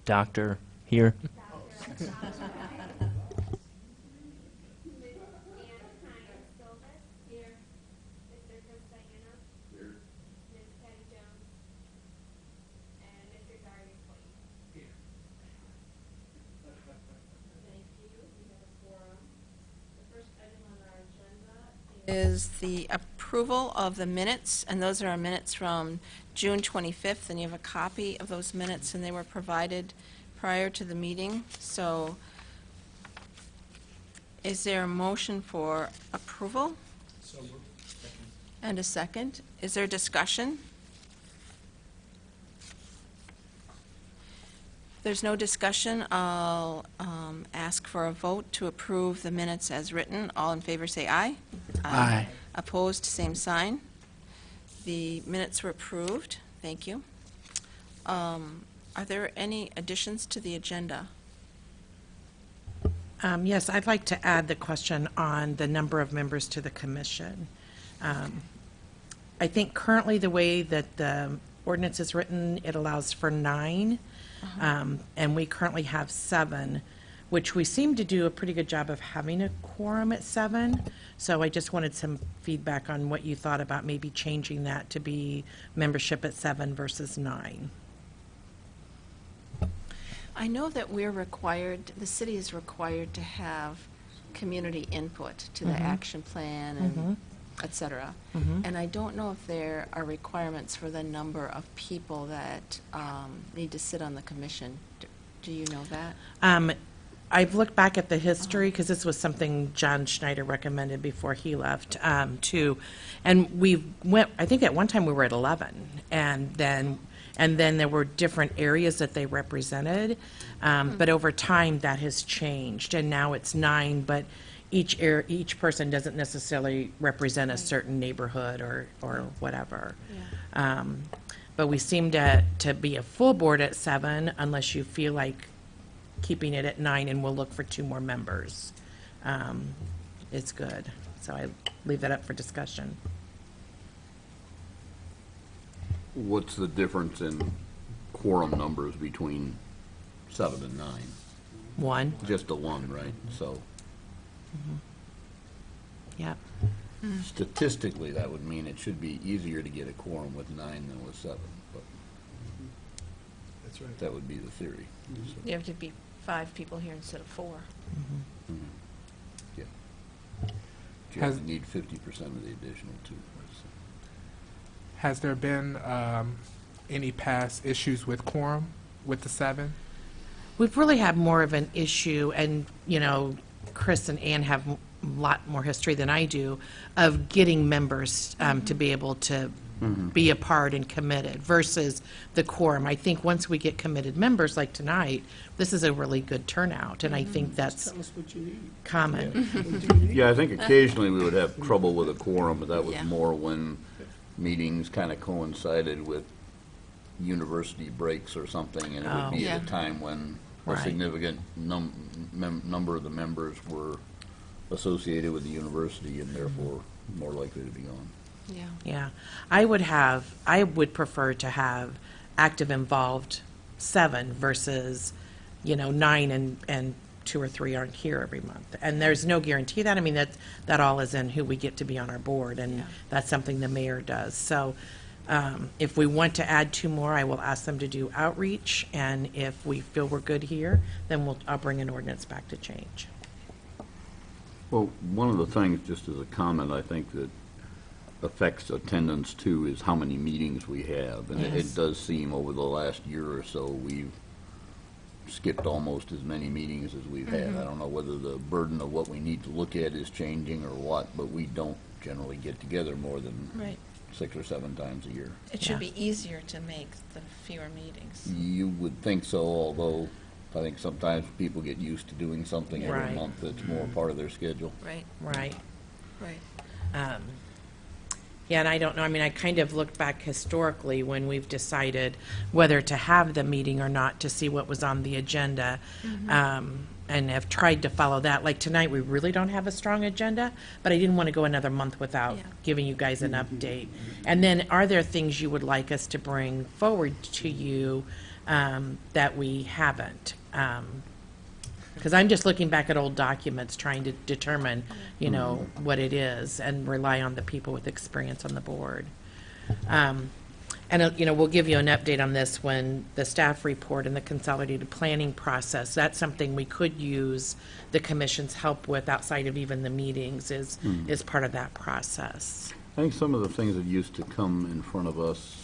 doctor here? Is the approval of the minutes, and those are our minutes from June 25th, and you have a copy of those minutes, and they were provided prior to the meeting. So is there a motion for approval? So moved. And a second? Is there discussion? If there's no discussion, I'll ask for a vote to approve the minutes as written. All in favor say aye. Aye. Opposed, same sign. The minutes were approved. Thank you. Are there any additions to the agenda? Yes, I'd like to add the question on the number of members to the commission. I think currently the way that the ordinance is written, it allows for 9, and we currently have 7, which we seem to do a pretty good job of having a quorum at 7. So I just wanted some feedback on what you thought about maybe changing that to be membership at 7 versus 9. I know that we're required, the city is required to have community input to the action plan and et cetera. And I don't know if there are requirements for the number of people that need to sit on the commission. Do you know that? I've looked back at the history, because this was something John Schneider recommended before he left, too. And I think at one time we were at 11, and then there were different areas that they represented. But over time, that has changed, and now it's 9, but each person doesn't necessarily represent a certain neighborhood or whatever. Yeah. But we seem to be a full board at 7, unless you feel like keeping it at 9, and we'll look for 2 more members. It's good. So I leave that up for discussion. What's the difference in quorum numbers between 7 and 9? 1. Just the 1, right? So Yep. statistically, that would mean it should be easier to get a quorum with 9 than with 7, but That's right. that would be the theory. So, You have to be 5 people here instead of 4. yeah. You have to need 50% of the additional 2. So. Has there been any past issues with quorum with the 7? We've really had more of an issue, and, Chris and Ann have a lot more history than I do, of getting members to be able to be a part and committed versus the quorum. I think once we get committed members like tonight, this is a really good turnout, and I think that's Tell us what you need. common. What do you need? Yeah, I think occasionally we would have trouble with a quorum, but that was Yeah. more when meetings kind of coincided with university breaks or something, and it would be at Yeah. a time when a Right. significant number of the members were associated with the university and therefore more likely to be gone. Yeah. Yeah, I would prefer to have active involved 7 versus, 9 and 2 or 3 aren't here every month. And there's no guarantee that. I mean, that all is in who we get to be on our board, and Yeah. that's something the mayor does. So if we want to add 2 more, I will ask them to do outreach, and if we feel we're good here, then I'll bring an ordinance back to change. Well, one of the things, just as a comment, I think that affects attendance too is how many meetings we have. And Yes. it does seem over the last year or so, we've skipped almost as many meetings as we've had. I don't know whether the burden of what we need to look at is changing or what, but we don't generally get together more than Right. 6 or 7 times a year. It should be easier to make the fewer meetings. You would think so, although I think sometimes people get used to doing something every Right. month that's more part of their schedule. Right, Right. right. Yeah, and I don't know, I mean, I kind of looked back historically when we've decided whether to have the meeting or not to see what was on the agenda, and have tried to follow that. Like tonight, we really don't have a strong agenda, but I didn't want to go another month without Yeah. giving you guys an update. And then, are there things you would like us to bring forward to you that we haven't. Because I'm just looking back at old documents, trying to determine, you know, what it is, and rely on the people with experience on the board. And, you know, we'll give you an update on this when the staff report and the consolidated planning process, that's something we could use the commission's help with outside of even the meetings is part of that process. I think some of the things that used to come in front of us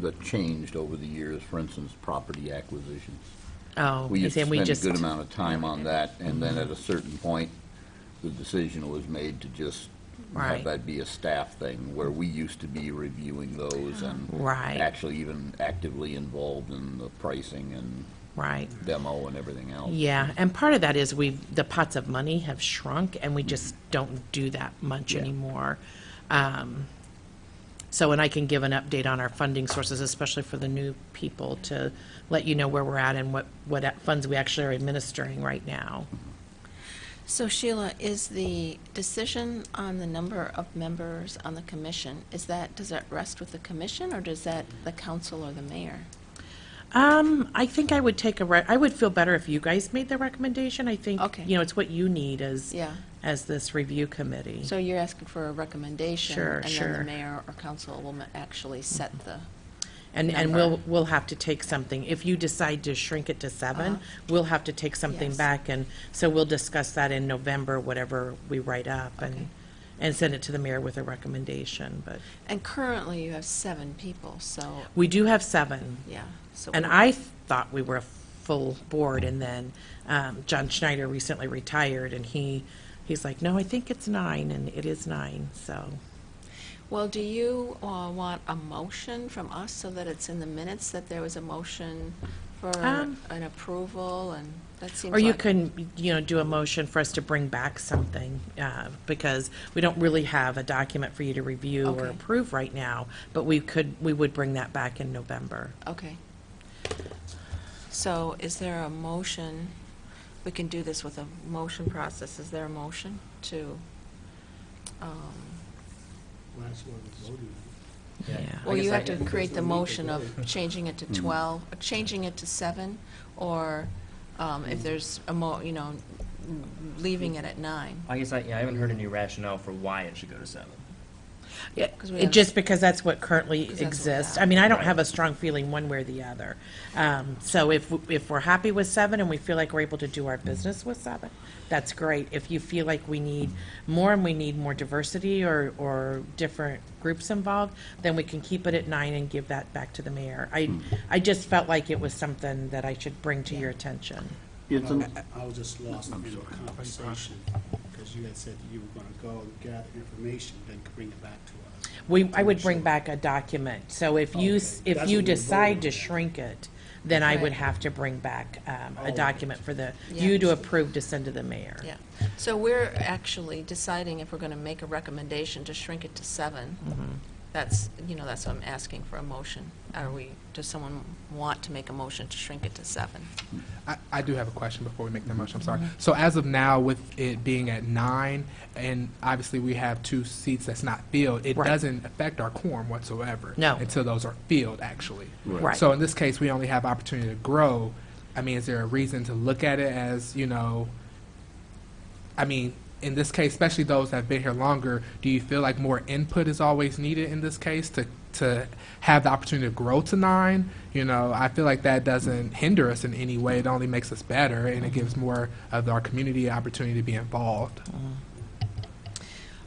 that changed over the years, for instance, property acquisitions. Oh, We used to and we spend a just, good amount of time on that, and then at a certain point, the decision was made to just Right. have that be a staff thing, where we used to be reviewing those and Right. actually even actively involved in the pricing and right. demo and everything else. Yeah, and part of that is the pots of money have shrunk, and we just don't do that much Yeah. anymore. So, and I can give an update on our funding sources, especially for the new people, to let you know where we're at and what funds we actually are administering right now. So Sheila, is the decision on the number of members on the commission, does that rest with the commission, or does that the council or the mayor? I think I would I would feel better if you guys made the recommendation. I think, Okay. you know, it's what you need Yeah. as this review committee. So you're asking for a recommendation? Sure, And then sure. the mayor or council will actually set the, And number. we'll have to take something, if you decide to shrink it to 7, we'll have to take something Yes. back, and so we'll discuss that in November, whatever we write up, Okay. and send it to the mayor with a recommendation, but and currently you have 7 people, so, we do have 7. yeah. So And we- I thought we were a full board, and then John Schneider recently retired, and he's like, no, I think it's 9, and it is 9, so. Well, do you want a motion from us so that it's in the minutes that there was a motion for an approval, and that seems like... Or you can, you know, do a motion for us to bring back something, because we don't really have a document for you to review or Okay. approve right now, but we would bring that back in November. Okay. So is there a motion, we can do this with a motion process, is there a motion to, Last one was voted Yeah. well, you have to I- create the There's no need motion to of vote. changing it to 12, changing it to 7, or if there's leaving it at 9. I guess I haven't heard any rationale for why it should go to 7. Yeah, 'Cause we have- just because that's what currently 'Cause that's what we exists. have. I mean, I don't Right. have a strong feeling one way or the other. So if we're happy with 7 and we feel like we're able to do our business with 7, that's great. If you feel like we need more and we need more diversity or different groups involved, then we can keep it at 9 and give that back to the mayor. I just felt like it was something that I should bring to your attention. It's an- I was just lost in the conversation, because you had said you were gonna go gather information, then bring it back to us. I would bring back a document. So if you, Okay. if That's you what we're decide to voting on. shrink it, then I would Right. have to bring back a Oh. document for Yeah. you to approve to send to the mayor. Yeah. So we're actually deciding if we're going to make a recommendation to shrink it to 7. That's what I'm asking for a motion. Does someone want to make a motion to shrink it to 7? I do have a question before we make the motion, I'm sorry. So as of now, with it being at 9, and obviously we have 2 seats that's not filled, it Right. doesn't affect our quorum whatsoever. No. Until those are filled, actually. Right. So in this case, we only have opportunity to grow. I mean, is there a reason to look at it as, I mean, in this case, especially those that have been here longer, do you feel like more input is always needed in this case to have the opportunity to grow to 9? I feel like that doesn't hinder us in any way. It only makes us better, and it gives more of our community an opportunity to be involved.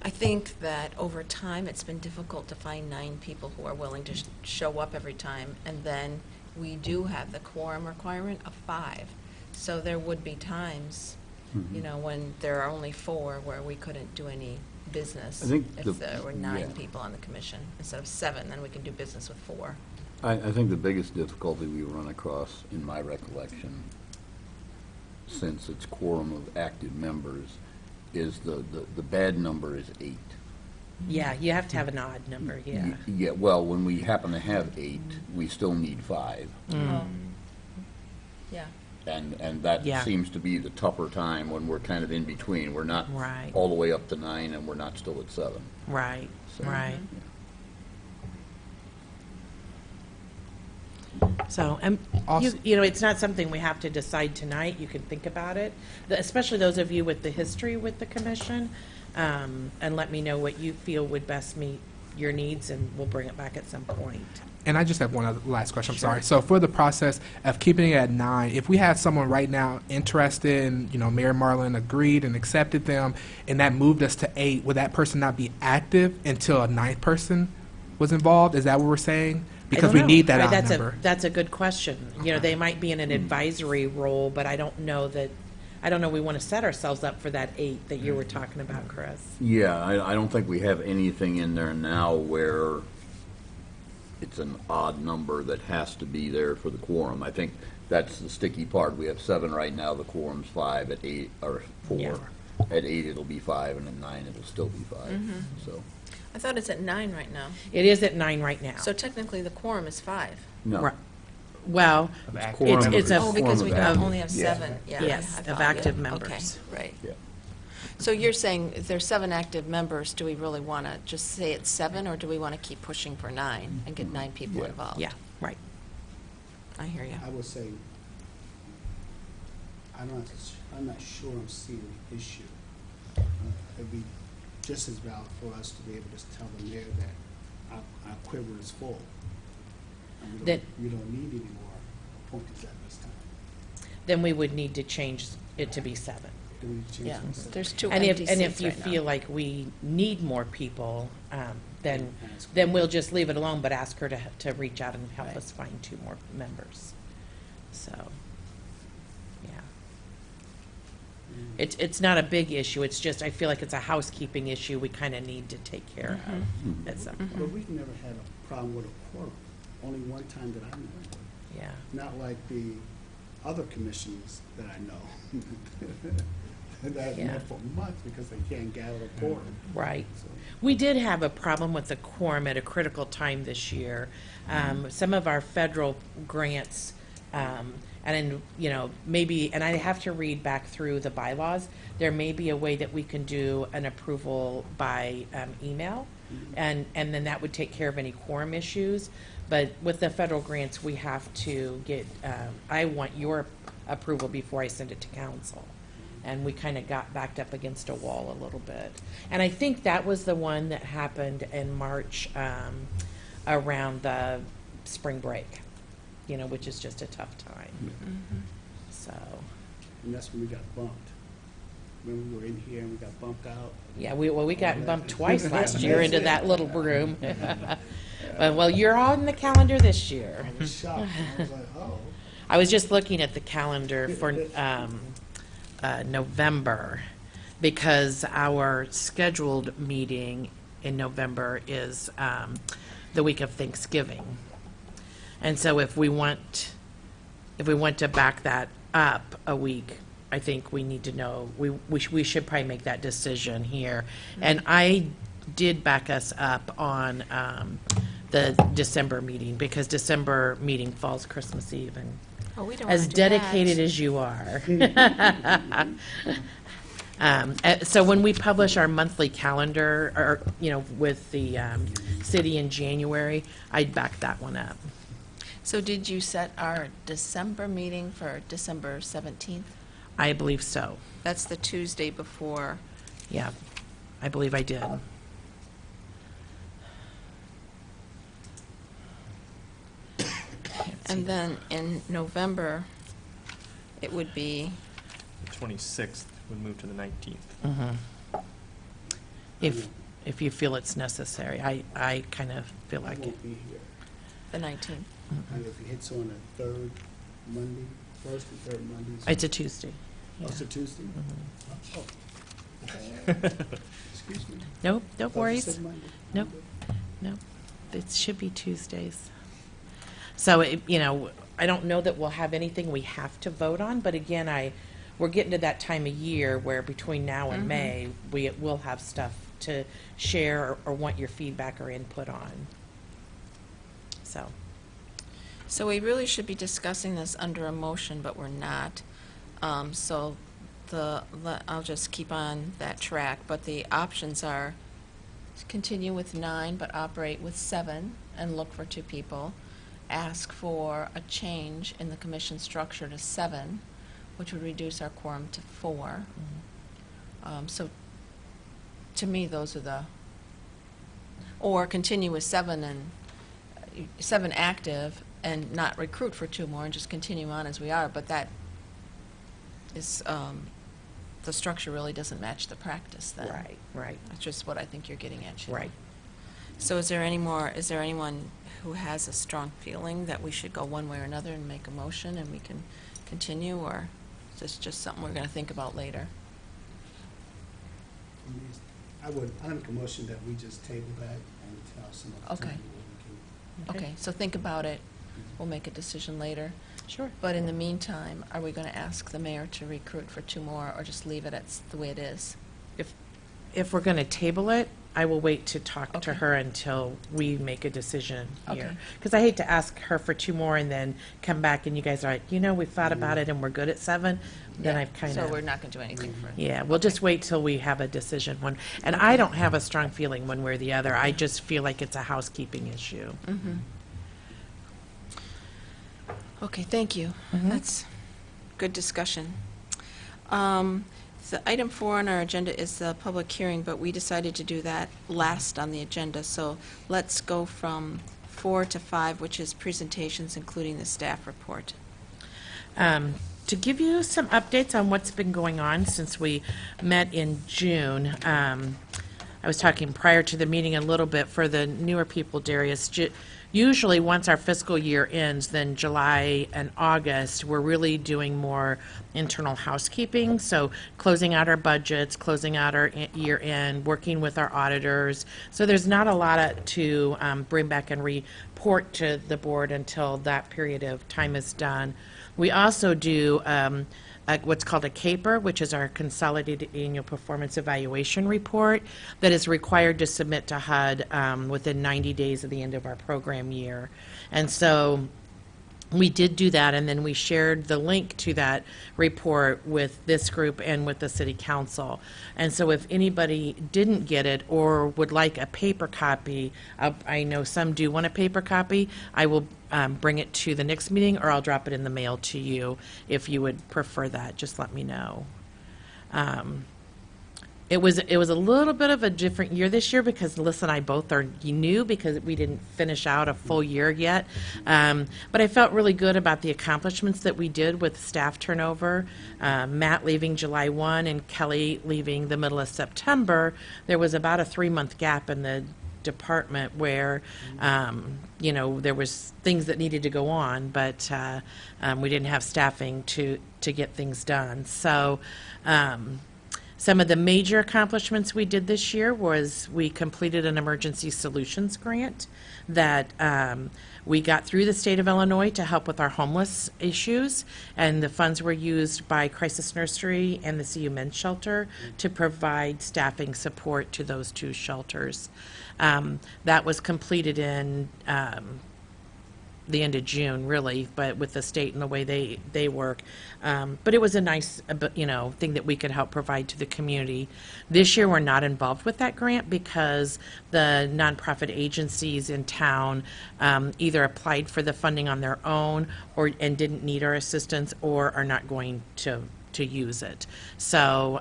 I think that over time, it's been difficult to find 9 people who are willing to show up every time, and then we do have the quorum requirement of 5. So there would be times, when there are only 4 where we couldn't do any business. I think If there were 9 yeah. people on the commission. Instead of 7, then we can do business with 4. I think the biggest difficulty we run across, in my recollection, since it's quorum of active members, is the bad number is 8. Yeah, you have to have an odd number, yeah. Yeah, well, when we happen to have 8, we still need 5. Yeah. And that Yeah. seems to be the tougher time when we're kind of in between. We're not Right. all the way up to 9, and we're not still at 7. Right, So, right. So, and Also- you know, it's not something we have to decide tonight. You can think about it, especially those of you with the history with the commission, and let me know what you feel would best meet your needs, and we'll bring it back at some point. And I just have one other last question, I'm sorry. So for the process of keeping it at 9, if we had someone right now interested and, Mayor Marlin agreed and accepted them, and that moved us to 8, would that person not be active until a 9th person was involved? Is that what we're saying? Because we need that odd number. That's a good question. You know, they might be in an advisory role, but I don't know we want to set ourselves up for that 8 that you were talking about, Chris. Yeah, I don't think we have anything in there now where it's an odd number that has to be there for the quorum. I think that's the sticky part. We have 7 right now, the quorum's 5, at 8, or 4. Yeah. At 8, it'll be 5, and at 9, it'll still be 5, so, I thought it's at 9 right now. It is at 9 right now. So technically, the quorum is 5. no. Right. Well, Of active Quorum members. it's a- Oh, because we Quorum can of only have active, yeah. 7, yeah. Yes, I of thought, active yeah. members. Okay, right. Yeah. So you're saying if there's 7 active members, do we really want to just say it's 7, or do we want to keep pushing for 9 and get 9 people Yeah. involved? yeah, right. I hear you. I would say, I'm not sure I'm seeing the issue. It'd be just as valid for us to be able to tell the mayor that our quiver is full. And That- we don't need any more appointees at this time. Then we would need to change it to be 7. Do we change Yeah, this? there's 2 And empty if seats you right now. feel like we need more people, then Ask we'll just leave it alone, but ask her to reach out and help us find 2 more members. So, yeah. It's not a big issue, it's just, I feel like it's a housekeeping issue we kind of need to take care of at some point. But we've never had a problem with a quorum, only one time that I know of. Yeah. Not like the other commissions that I know. That have Yeah. met for months because they can't gather a quorum. Right. So, We did have a problem with the quorum at a critical time this year. Some of our federal grants, maybe, and I have to read back through the bylaws, there may be a way that we can do an approval by email, and then that would take care of any quorum issues. But with the federal grants, we have to get, I want your approval before I send it to council. And we kind of got backed up against a wall a little bit. And I think that was the one that happened in March, around the spring break, which is just a tough time. So, and that's when we got bumped. When we were in here and we got bumped out. yeah, we got bumped twice last year into that little room. Well, you're on the calendar this year. I was shocked. I was like, oh. I was just looking at the calendar for November, because our scheduled meeting in November is the week of Thanksgiving. And so if we want to back that up a week, I think we need to know, we should probably make that decision here. And I did back us up on the December meeting, because December meeting falls Christmas Eve, and Oh, we don't as wanna do that. dedicated as you are. So when we publish our monthly calendar, or, with the city in January, I'd back that one up. So did you set our December meeting for December 17th? I believe so. That's the Tuesday before. Yeah, I believe I did. And then in November, it would be, The 26th would move to the 19th. If you feel it's necessary. I kind of feel I like it. won't be here. the 19th. And if it hits on a third Monday, first and third Mondays. It's a Tuesday. Oh, it's a Tuesday? Oh. Excuse me. Nope, no Thought you worries. said Monday. Nope. Nope, it should be Tuesdays. So, I don't know that we'll have anything we have to vote on, but again, we're getting to that time of year where between now and May, we will have stuff to share or want your feedback or input on. So, So we really should be discussing this under a motion, but we're not. So I'll just keep on that track, but the options are to continue with 9, but operate with 7 and look for 2 people. ask for a change in the commission structure to 7, which would reduce our quorum to 4. So, to me, those are the, or continue with 7 and 7 active and not recruit for 2 more and just continue on as we are, but that is, the structure really doesn't match the practice then. Right, That's just what I think you're getting at, Sheila. right. So is there anyone who has a strong feeling that we should go one way or another and make a motion and we can continue, or is this just something we're going to think about later? I make a motion that we just table that until some other Okay. time where we can. Okay, so think about it. We'll make a decision later. Sure. But in the meantime, are we going to ask the mayor to recruit for 2 more, or just leave it at the way it is? If we're going to table it, I will wait to talk to Okay. her until we make a decision here. Okay. Because I hate to ask her for 2 more and then come back and you guys are like, we've thought about it and we're good at 7. Then Yeah, I've kind So we're of, not going to do anything for it. yeah, we'll just wait till we have a decision. And I don't have a strong feeling one way or the other. I just feel like it's a housekeeping issue. Mhm. Okay, thank you. Mhm. That's good discussion. The item 4 on our agenda is the public hearing, but we decided to do that last on the agenda. So let's go from 4 to 5, which is presentations, including the staff report. To give you some updates on what's been going on since we met in June, I was talking prior to the meeting a little bit for the newer people, Darius. Usually, once our fiscal year ends, then July and August, we're really doing more internal housekeeping. So closing out our budgets, closing out our year end, working with our auditors. So there's not a lot to bring back and report to the board until that period of time is done. We also do what's called a CAPER, which is our Consolidated Annual Performance Evaluation Report, that is required to submit to HUD within 90 days of the end of our program year. And so we did do that, and then we shared the link to that report with this group and with the city council. And so if anybody didn't get it or would like a paper copy, I know some do want a paper copy, I will bring it to the next meeting, or I'll drop it in the mail to you if you would prefer that. Just let me know. It was a little bit of a different year this year because Melissa and I both are new because we didn't finish out a full year yet. But I felt really good about the accomplishments that we did with staff turnover. Matt leaving July 1 and Kelly leaving the middle of September. There was about a 3-month gap in the department where there was things that needed to go on, but we didn't have staffing to get things done. So some of the major accomplishments we did this year was we completed an emergency solutions grant that we got through the state of Illinois to help with our homeless issues, and the funds were used by Crisis Nursery and the CU Men's Shelter to provide staffing support to those 2 shelters. That was completed in the end of June, really, but with the state and the way they work. But it was a nice, thing that we could help provide to the community. This year, we're not involved with that grant because the nonprofit agencies in town either applied for the funding on their own and didn't need our assistance, or are not going to use it. So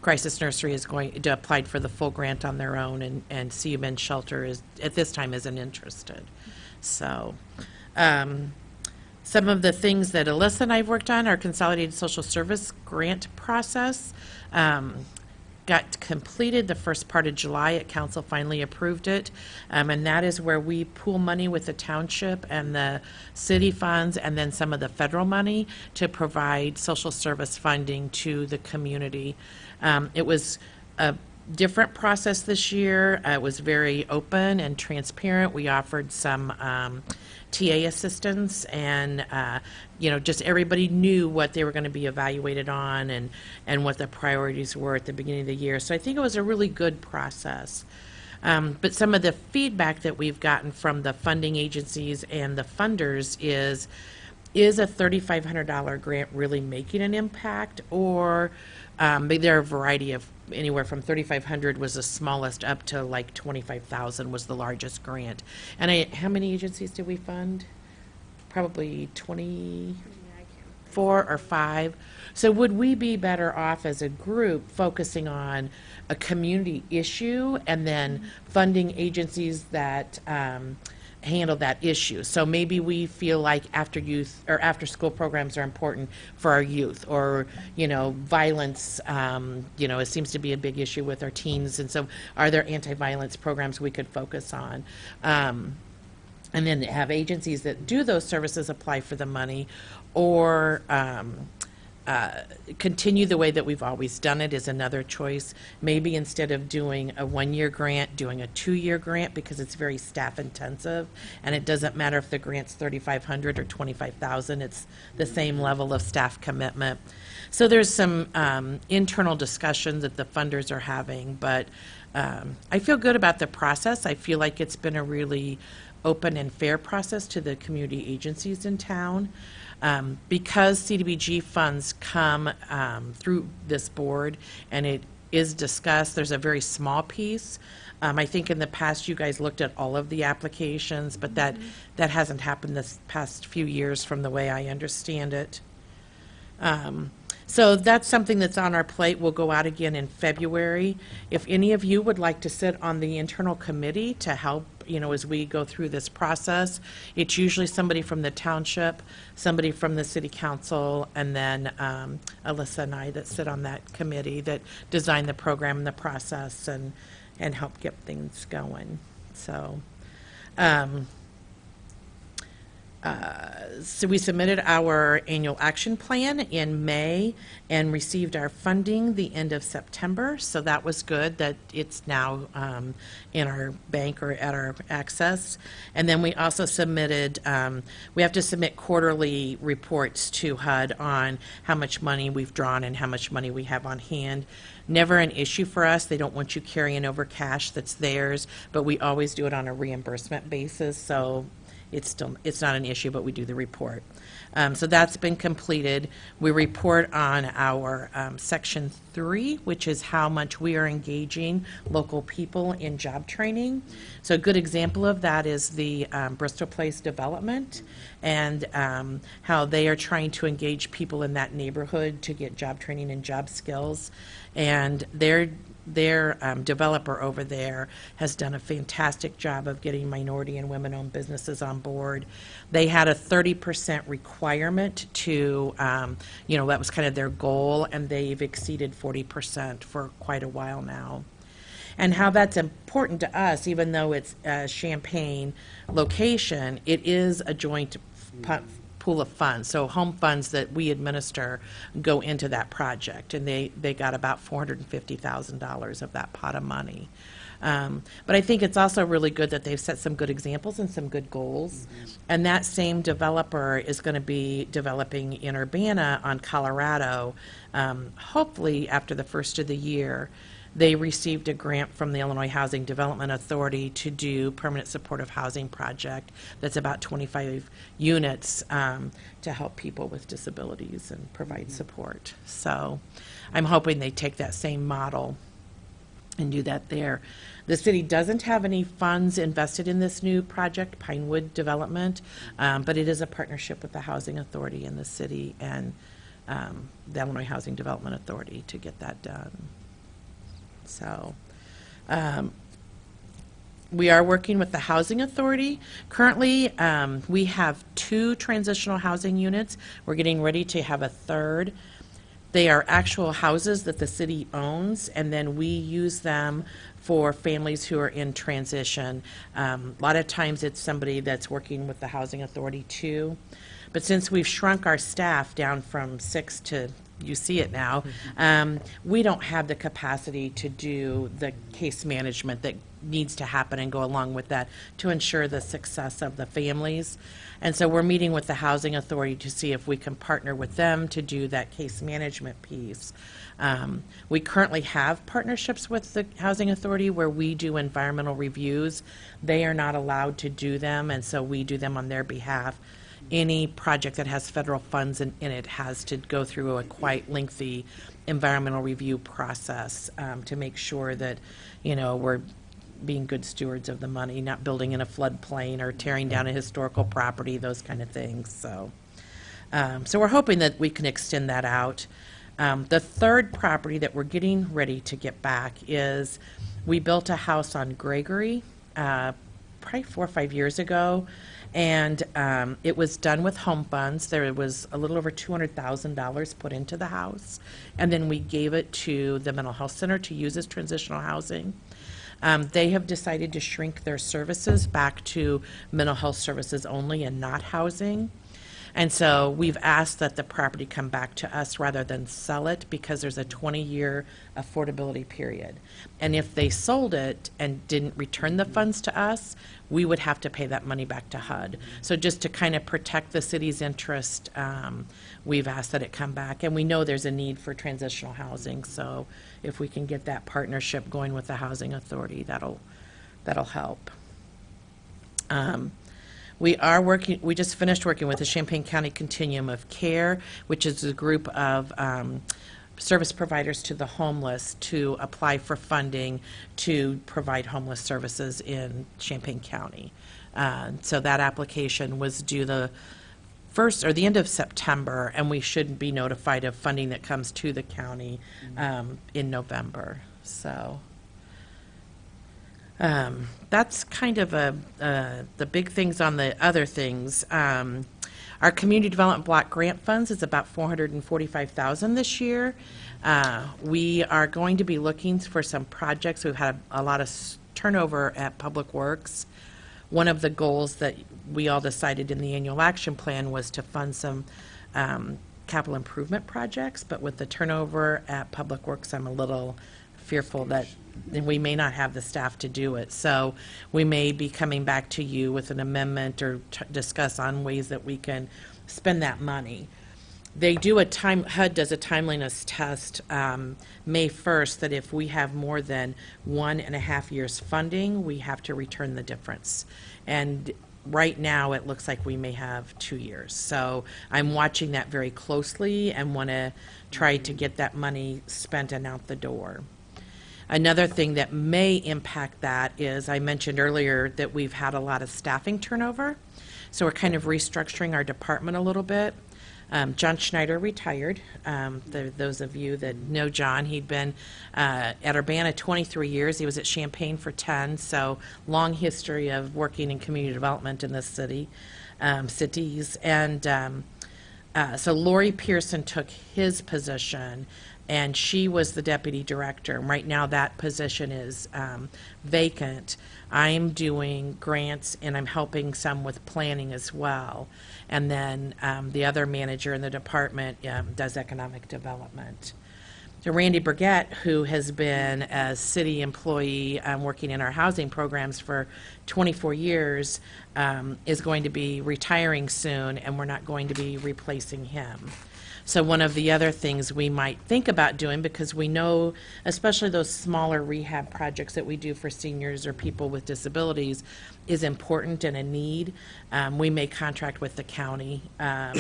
Crisis Nursery is going to apply for the full grant on their own, and CU Men's Shelter is at this time isn't interested. So some of the things that Alyssa and I have worked on, our Consolidated Social Service grant process got completed the first part of July. Council finally approved it, and that is where we pool money with the township and the city funds and then some of the federal money to provide social service funding to the community. It was a different process this year. It was very open and transparent. We offered some TA assistance, and just everybody knew what they were going to be evaluated on and what the priorities were at the beginning of the year. So I think it was a really good process. But some of the feedback that we've gotten from the funding agencies and the funders is a $3,500 grant really making an impact, or But there are a variety of, anywhere from 3,500 was the smallest up to like 25,000 was the largest grant. And how many agencies did we fund? Probably 24 or 5. So would we be better off as a group focusing on a community issue and then funding agencies that handle that issue? So maybe we feel like after youth or after school programs are important for our youth, or, you know, violence, you know, it seems to be a big issue with our teens. And so are there anti-violence programs we could focus on? And then have agencies that do those services apply for the money, or continue the way that we've always done it is another choice. Maybe instead of doing a 1-year grant, doing a 2-year grant, because it's very staff intensive, and it doesn't matter if the grant's 3,500 or 25,000, it's the same level of staff commitment. So there's some internal discussion that the funders are having, but I feel good about the process. I feel like it's been a really open and fair process to the community agencies in town. Because CDBG funds come through this board and it is discussed, there's a very small piece. I think in the past you guys looked at all of the applications, but that hasn't happened this past few years from the way I understand it. So that's something that's on our plate. We'll go out again in February. If any of you would like to sit on the internal committee to help, you know, as we go through this process, it's usually somebody from the township, somebody from the city council, and then Alyssa and I that sit on that committee that design the program and the process and help get things going. So, so we submitted our annual action plan in May and received our funding the end of September. So that was good that it's now in our bank or at our access. And then we also submitted, we have to submit quarterly reports to HUD on how much money we've drawn and how much money we have on hand. Never an issue for us. They don't want you carrying over cash that's theirs, but we always do it on a reimbursement basis. So it's not an issue, but we do the report. So that's been completed. We report on our Section 3, which is how much we are engaging local people in job training. So a good example of that is the Bristol Place development, and how they are trying to engage people in that neighborhood to get job training and job skills. And their developer over there has done a fantastic job of getting minority and women-owned businesses on board. They had a 30% requirement to, you know, that was kind of their goal, and they've exceeded 40% for quite a while now. And how that's important to us, even though it's a Champaign location, it is a joint pool of funds. So home funds that we administer go into that project, and they got about $450,000 of that pot of money. But I think it's also really good that they've set some good examples and some good goals. And that same developer is going to be developing in Urbana on Colorado, hopefully after the first of the year. They received a grant from the Illinois Housing Development Authority to do permanent supportive housing project that's about 25 units to help people with disabilities and provide support. So I'm hoping they take that same model and do that there. The city doesn't have any funds invested in this new project, Pinewood Development, but it is a partnership with the Housing Authority in the city and the Illinois Housing Development Authority to get that done. So we are working with the Housing Authority. Currently, we have 2 transitional housing units. We're getting ready to have a 3rd. They are actual houses that the city owns, and then we use them for families who are in transition. A lot of times it's somebody that's working with the Housing Authority too. But since we've shrunk our staff down from 6 to, you see it now, we don't have the capacity to do the case management that needs to happen and go along with that to ensure the success of the families. And so we're meeting with the Housing Authority to see if we can partner with them to do that case management piece. We currently have partnerships with the Housing Authority where we do environmental reviews. They are not allowed to do them, and so we do them on their behalf. any project that has federal funds in it has to go through a quite lengthy environmental review process to make sure that, we're being good stewards of the money, not building in a floodplain or tearing down a historical property, those kind of things. So we're hoping that we can extend that out. The third property that we're getting ready to get back is we built a house on Gregory probably 4 or 5 years ago, and it was done with home funds. There was a little over $200,000 put into the house, and then we gave it to the mental health center to use as transitional housing. They have decided to shrink their services back to mental health services only and not housing. And so we've asked that the property come back to us rather than sell it, because there's a 20-year affordability period. And if they sold it and didn't return the funds to us, we would have to pay that money back to HUD. So just to kind of protect the city's interest, we've asked that it come back. And we know there's a need for transitional housing, so if we can get that partnership going with the Housing Authority, that'll help. We just finished working with the Champaign County Continuum of Care, which is a group of service providers to the homeless to apply for funding to provide homeless services in Champaign County. So that application was due the end of September, and we should be notified of funding that comes to the county in November. So that's kind of the big things on the other things. Our community development block grant funds is about $445,000 this year. We are going to be looking for some projects. We've had a lot of turnover at Public Works. One of the goals that we all decided in the annual action plan was to fund some capital improvement projects, but with the turnover at Public Works, I'm a little fearful that we may not have the staff to do it. So we may be coming back to you with an amendment or discuss on ways that we can spend that money. They do HUD does a timeliness test May 1st, that if we have more than 1.5 years funding, we have to return the difference. And right now, it looks like we may have 2 years. So I'm watching that very closely and want to try to get that money spent and out the door. Another thing that may impact that is, I mentioned earlier that we've had a lot of staffing turnover. So we're kind of restructuring our department a little bit. John Schneider retired. Those of you that know John, he'd been at Urbana 23 years. He was at Champaign for 10, so long history of working in community development in this cities. And so Lori Pearson took his position, and she was the deputy director. Right now that position is vacant. I'm doing grants, and I'm helping some with planning as well. And then the other manager in the department does economic development. So Randy Burgett, who has been a city employee working in our housing programs for 24 years, is going to be retiring soon, and we're not going to be replacing him. So one of the other things we might think about doing, because we know, especially those smaller rehab projects that we do for seniors or people with disabilities, is important and a need. We may contract with the county or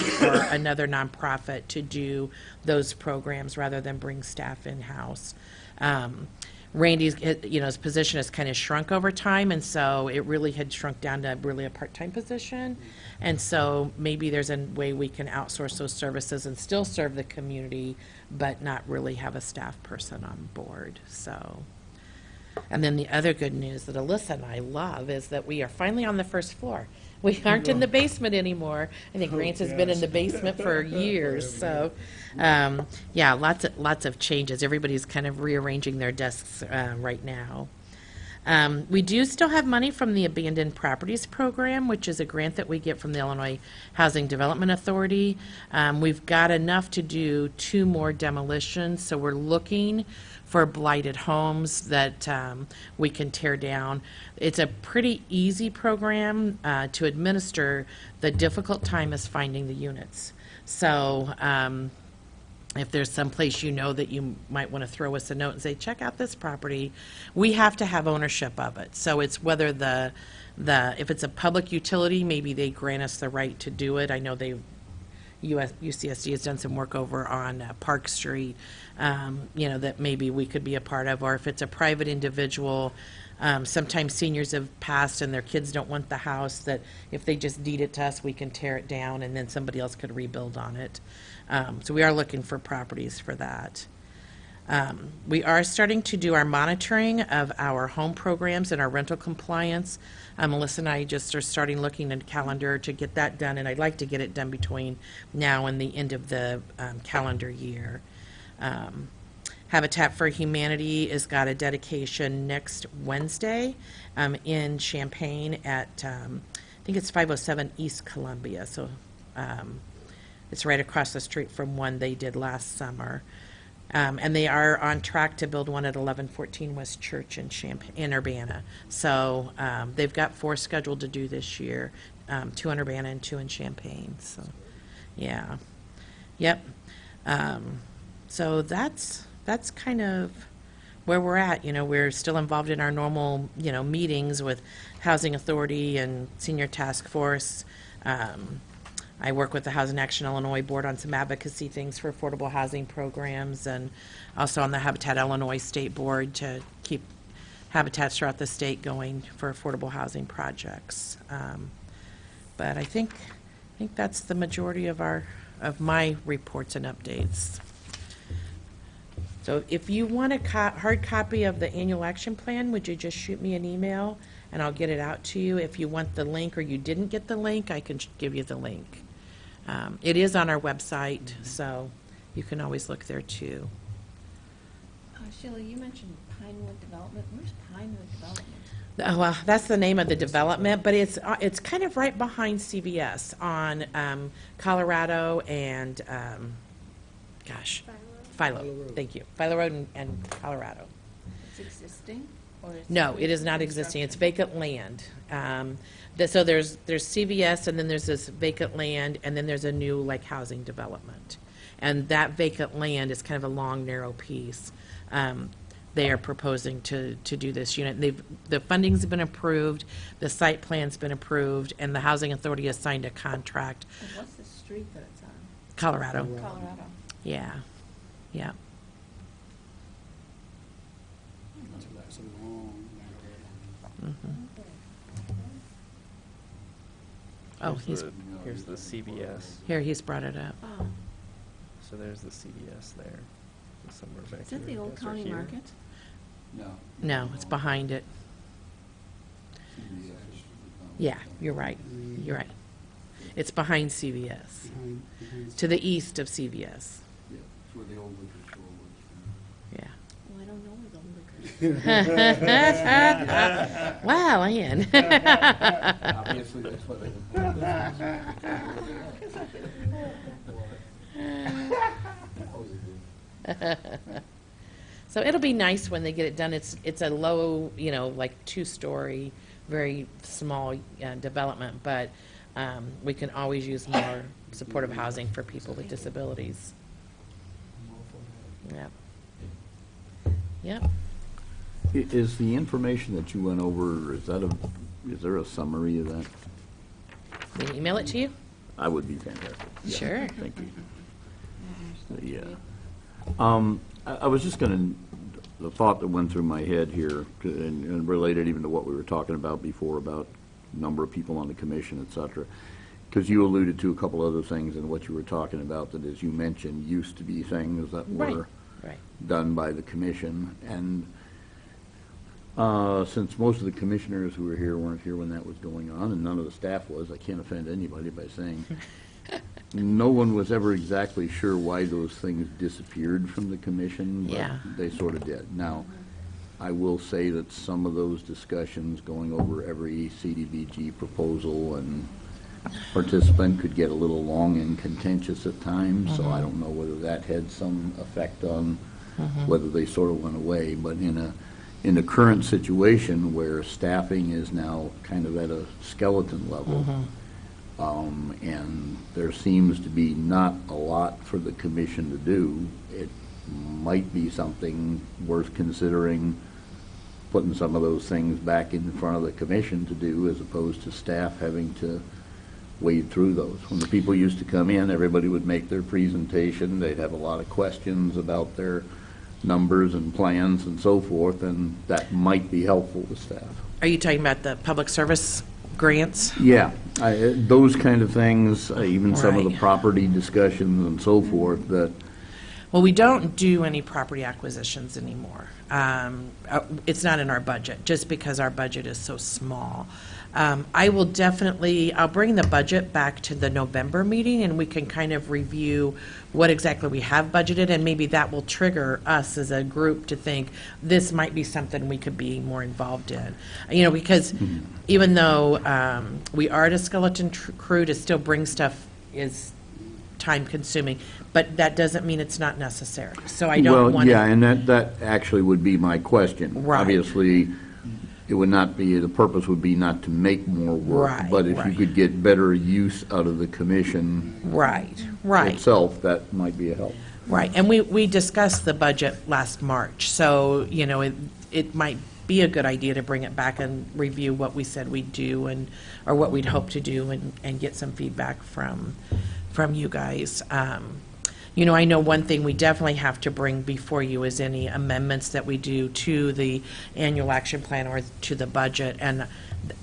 another nonprofit to do those programs rather than bring staff in-house. Randy's, his position has kind of shrunk over time, and so it really had shrunk down to really a part-time position. And so maybe there's a way we can outsource those services and still serve the community, but not really have a staff person on board. So, and then the other good news that Alyssa and I love is that we are finally on the first floor. We aren't in the basement anymore. I think Rance has been in the basement for years. So, yeah, lots of changes. Everybody's kind of rearranging their desks right now. We do still have money from the Abandoned Properties Program, which is a grant that we get from the Illinois Housing Development Authority. We've got enough to do 2 more demolitions, so we're looking for blighted homes that we can tear down. It's a pretty easy program to administer. The difficult time is finding the units. So if there's some place you know that you might want to throw us a note and say, check out this property, we have to have ownership of it. So it's whether if it's a public utility, maybe they grant us the right to do it. I know UCSD has done some work over on Park Street, that maybe we could be a part of, or if it's a private individual. Sometimes seniors have passed and their kids don't want the house, that if they just deed it to us, we can tear it down and then somebody else could rebuild on it. So we are looking for properties for that. We are starting to do our monitoring of our home programs and our rental compliance. Melissa and I just are starting looking at a calendar to get that done, and I'd like to get it done between now and the end of the calendar year. Habitat for Humanity has got a dedication next Wednesday in Champaign at, I think it's 507 East Columbia. So it's right across the street from one they did last summer. And they are on track to build one at 1114 West Church in Urbana. So they've got 4 scheduled to do this year, 2 in Urbana and 2 in Champaign. So, yeah. Yep. So that's kind of where we're at. We're still involved in our normal, meetings with Housing Authority and Senior Task Force. I work with the Housing Action Illinois Board on some advocacy things for affordable housing programs, and also on the Habitat Illinois State Board to keep habitats throughout the state going for affordable housing projects. But I think that's the majority of my reports and updates. So if you want a hard copy of the annual action plan, would you just shoot me an email and I'll get it out to you? If you want the link or you didn't get the link, I can give you the link. It is on our website, so you can always look there too. Sheila, you mentioned Pinewood Development. Where's Pinewood Development? Oh, well, that's the name of the development, but it's kind of right behind CVS on Colorado and, Philo. Thank you. Philo Road and Colorado. It's existing? Or is No, it is not existing. It's vacant land. So there's CVS, and then there's this vacant land, and then there's a new housing development. And that vacant land is kind of a long, narrow piece. They are proposing to do this unit. The funding's been approved, the site plan's been approved, and the Housing Authority has signed a contract. And what's the street that it's on? Colorado. Colorado. Yeah. Yeah. That's a long narrow Oh, Here's the CVS. here, he's brought it up. Oh, So there's the CVS there. So somewhere back is that here. the old Those are county here. market? No, it's behind it. Yeah, you're right. You're right. It's behind CVS, behind to the east of CVS. Yeah, it's where the old liquor store was. Yeah. Well, I don't know where the liquor. Wow, Ian. Obviously, that's what So it'll be nice when they get it done. It's a low, 2-story, very small development, but we can always use more supportive housing for people with disabilities. Yep. Yep. Is the information that you went over, is there a summary of that? Can I email it to you? I would be fantastic. Yeah, Sure. Thank you. Yeah. I was just the thought that went through my head here, and related even to what we were talking about before about number of people on the commission, et cetera, because you alluded to a couple other things in what you were talking about that, as you mentioned, used to be things that were Right. done by the commission. And since most of the commissioners who were here weren't here when that was going on, and none of the staff was, I can't offend anybody by saying no one was ever exactly sure why those things disappeared from the commission, but Yeah. they sort of did. Now, I will say that some of those discussions, going over every CDBG proposal and participant, could get a little long and contentious at times, so I don't know whether that had some effect on whether they sort of went away. But in the current situation where staffing is now kind of at a skeleton level, And there seems to be not a lot for the commission to do. It might be something worth considering, putting some of those things back in front of the commission to do, as opposed to staff having to wade through those. When the people used to come in, everybody would make their presentation, they'd have a lot of questions about their numbers and plans and so forth, and that might be helpful to staff. Are you talking about the public service grants? Yeah, those kind of things, even some of the Right. property discussions and so forth, that, Well, we don't do any property acquisitions anymore. It's not in our budget, just because our budget is so small. I'll bring the budget back to the November meeting, and we can kind of review what exactly we have budgeted, and maybe that will trigger us as a group to think this might be something we could be more involved in. You know, because even though we are at a skeleton crew, to still bring stuff is time-consuming, but that doesn't mean it's not necessary. So I don't want well, to... yeah, and that actually would be my question. Right. Obviously, it would not be, the purpose would be not to make more work. Right, But if you right. could get better use out of the commission Right, right. itself, that might be a help. Right, and we discussed the budget last March, so, you know, it might be a good idea to bring it back and review what we said we'd do and, or what we'd hope to do, and get some feedback from you guys. You know, I know one thing we definitely have to bring before you is any amendments that we do to the annual action plan or to the budget, and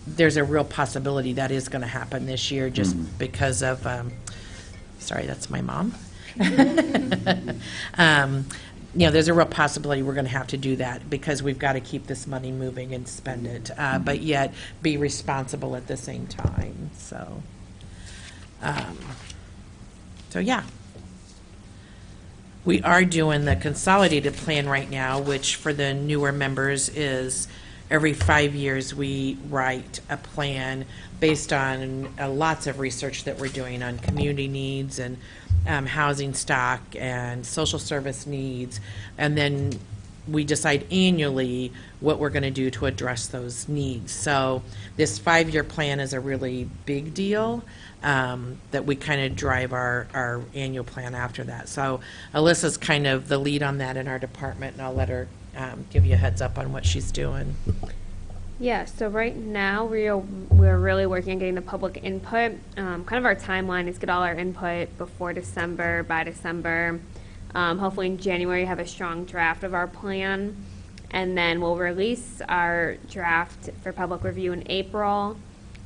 there's a real possibility that is going to happen this year, just because of, sorry, that's my mom. You know, there's a real possibility we're going to have to do that, because we've got to keep this money moving and spend it, but yet be responsible at the same time, so. So, yeah. We are doing the consolidated plan right now, which for the newer members is every 5 years we write a plan based on lots of research that we're doing on community needs and housing stock and social service needs. And then we decide annually what we're going to do to address those needs. So this 5-year plan is a really big deal, that we kind of drive our annual plan after that. So Alyssa's kind of the lead on that in our department, and I'll let her give you a heads up on what she's doing. Yeah, so right now we're really working on getting the public input. Kind of our timeline is get all our input before December, by December. Hopefully in January have a strong draft of our plan, and then we'll release our draft for public review in April,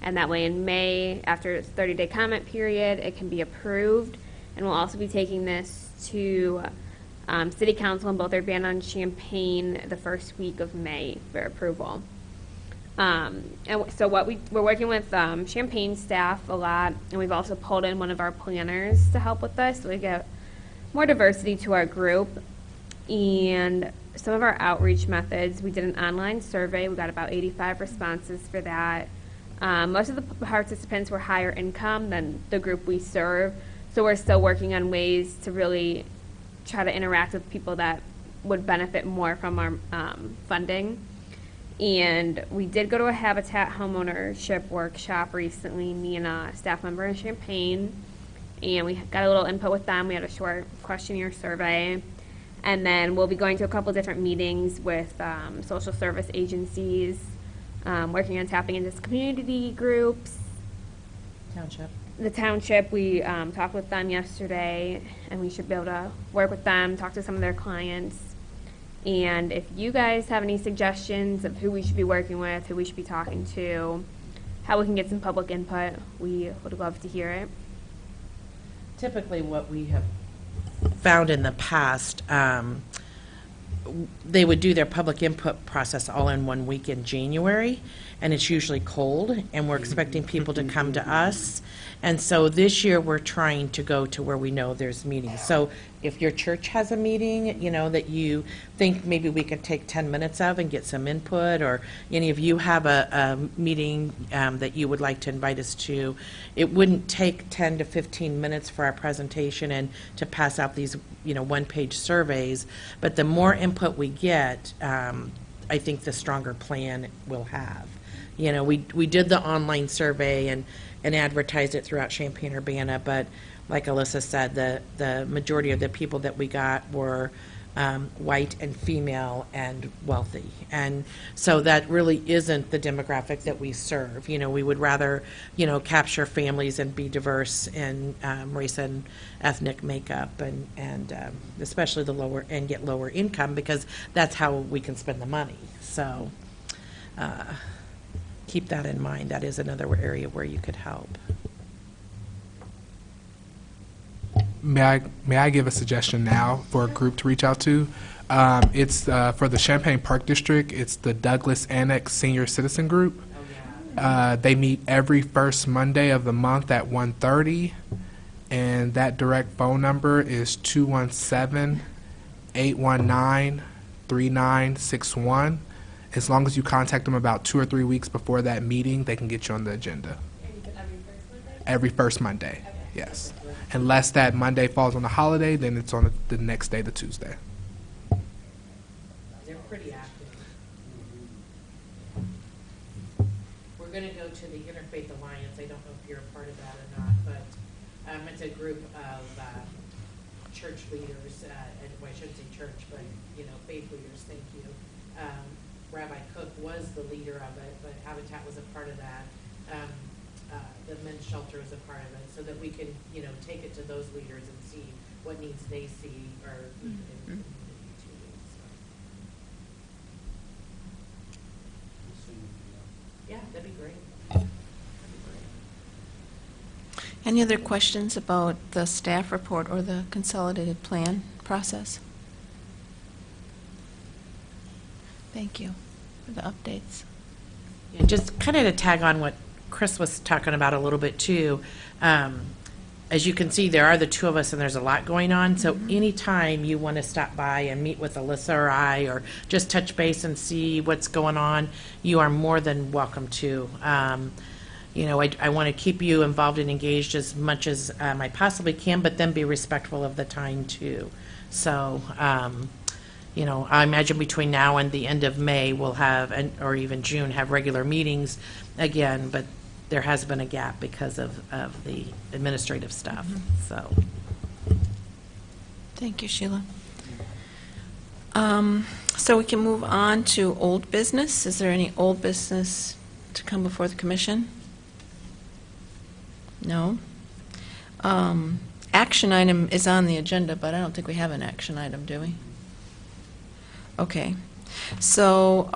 and that way in May, after its 30-day comment period, it can be approved. And we'll also be taking this to City Council and both Urbana and Champaign the first week of May for approval. And so we're working with Champaign staff a lot, and we've also pulled in one of our planners to help with this, so we get more diversity to our group. And some of our outreach methods, we did an online survey. We got about 85 responses for that. Most of the participants were higher income than the group we serve, so we're still working on ways to really try to interact with people that would benefit more from our funding. And we did go to a Habitat homeownership workshop recently, me and a staff member in Champaign, and we got a little input with them. We had a short questionnaire survey, and then we'll be going to a couple different meetings with social service agencies, working on tapping into community groups. Township. The township, we talked with them yesterday, and we should be able to work with them, talk to some of their clients. And if you guys have any suggestions of who we should be working with, who we should be talking to, how we can get some public input, we would love to hear it. Typically, what we have found in the past, they would do their public input process all in 1 week in January, and it's usually cold, and we're expecting people to come to us. And so this year, we're trying to go to where we know there's meetings. So if your church has a meeting, you know, that you think maybe we could take 10 minutes of and get some input, or any of you have a meeting that you would like to invite us to, it wouldn't take 10 to 15 minutes for our presentation and to pass out these, you know, one-page surveys. But the more input we get, I think the stronger plan we'll have. You know, we did the online survey and advertised it throughout Champaign-Urbana, but like Alyssa said, the majority of the people that we got were white and female and wealthy. And so that really isn't the demographic that we serve. You know, we would rather, you know, capture families and be diverse in race and ethnic makeup and especially the lower, and get lower income, because that's how we can spend the money. So keep that in mind. That is another area where you could help. May I give a suggestion now for a group to reach out to? It's for the Champaign Park District. It's the Douglas Annex Senior Citizen Group. They meet every first Monday of the month at 1:30, and that direct phone number is 217-819-3961. As long as you contact them about 2 or 3 weeks before that meeting, they can get you on the agenda. Every first Monday, yes. Unless that Monday falls on a holiday, then it's on the next day, the Tuesday. They're pretty active. We're going to go to the Interfaith Alliance. I don't know if you're a part of that or not, but it's a group of church leaders, and well, I shouldn't say church, but, you know, faith leaders, thank you. Rabbi Cook was the leader of it, but Habitat was a part of that. The men's shelter is a part of it, so that we can, you know, take it to those leaders and see what needs they see or in the community too. So. Yeah, that'd be great. Any other questions about the staff report or the consolidated plan process? Thank you for the updates. Yeah, just kind of to tag on what Chris was talking about a little bit too. As you can see, there are the two of us and there's a lot going on. So anytime you want to stop by and meet with Alyssa or I, or just touch base and see what's going on, you are more than welcome to. You know, I want to keep you involved and engaged as much as I possibly can, but then be respectful of the time too. So, you know, I imagine between now and the end of May, we'll have, or even June, have regular meetings again, but there has been a gap because of the administrative stuff, so. Thank you, Sheila. So we can move on to old business. Is there any old business to come before the commission? No? Action item is on the agenda, but I don't think we have an action item, do we? Okay. So,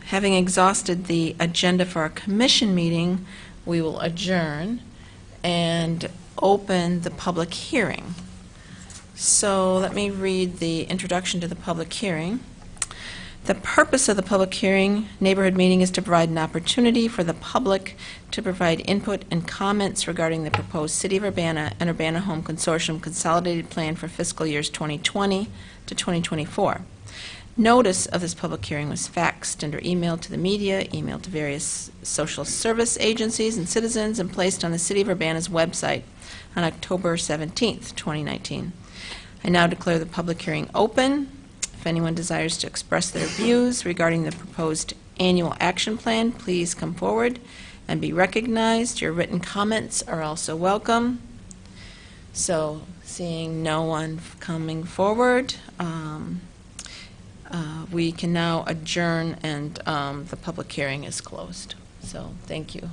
having exhausted the agenda for our commission meeting, we will adjourn and open the public hearing. So let me read the introduction to the public hearing. The purpose of the public hearing neighborhood meeting is to provide an opportunity for the public to provide input and comments regarding the proposed City of Urbana and Urbana Home Consortium Consolidated Plan for fiscal years 2020 to 2024. Notice of this public hearing was faxed and or emailed to the media, emailed to various social service agencies and citizens, and placed on the City of Urbana's website on October 17th, 2019. I now declare the public hearing open. If anyone desires to express their views regarding the proposed annual action plan, please come forward and be recognized. Your written comments are also welcome. So, seeing no one coming forward, we can now adjourn, and the public hearing is closed. So, thank you.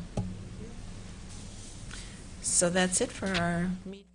So that's it for our meeting.